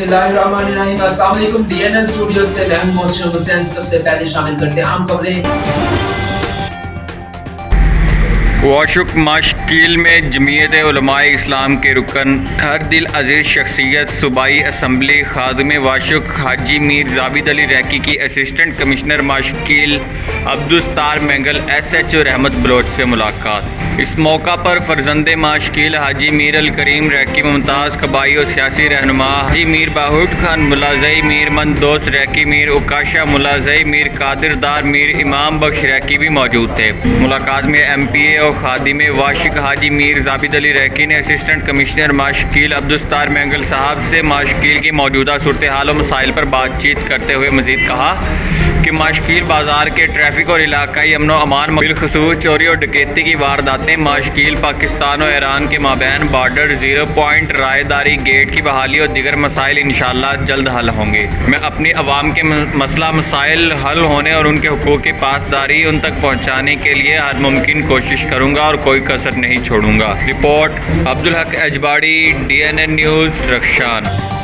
बिस्मिल्लाहिर्रहमानिर्रहीम। अस्सलाम वालेकुम। DNN स्टूडियो से मैं हूं मोहसिन हुसैन। सबसे पहले शामिल करते हैं आम खबरें। वाशुक माशकील में जमीयत उलमाए इस्लाम के रुकन हर दिल अजीज़ शख्सियत सूबाई असम्बली खादिम वाशुक हाजी मीर जाबिद अली रैकी की assistant commissioner माशकील Abdussattar mangle SHO रहमत बलोच से मुलाकात। इस मौका पर फर्जंदे माशकील हाजी मीर अल करीम रैकी मुमताज़ कबाई और सियासी रहनुमा हाजी मीर बाहुट खान मुलाजई मीर मंदोस रैकी मीर उकाशा मुलाजई मीर कादिरदार मीर इमाम बख्श रैकी भी मौजूद थे। मुलाकात में MPA और खादिम वाशिक हाजी मीर जाबिद अली रैकी ने असिस्टेंट कमिश्नर माशकील अब्दुस्तार मैंगल साहब से माशकील की मौजूदा सूरत हाल और मसाइल पर बातचीत करते हुए मज़ीद कहा कि माशकील बाज़ार के ट्रैफिक और इलाकाई अमन व अमान बिलखसूस चोरी और डकैती की वारदातें माशकील पाकिस्तान और ईरान के माबैन बॉर्डर 0 पॉइंट रायदारी गेट की बहाली और दीगर मसाइल इंशाअल्लाह जल्द हल होंगे। मैं अपनी अवाम के मसला मसाइल हल होने और उनके हुकूक की पासदारी उन तक पहुँचाने के लिए हर मुमकिन कोशिश करूँगा और कोई कसर नहीं छोड़ूंगा। Report Abdul Haq अजबाड़ी, DNN news, रख्शान।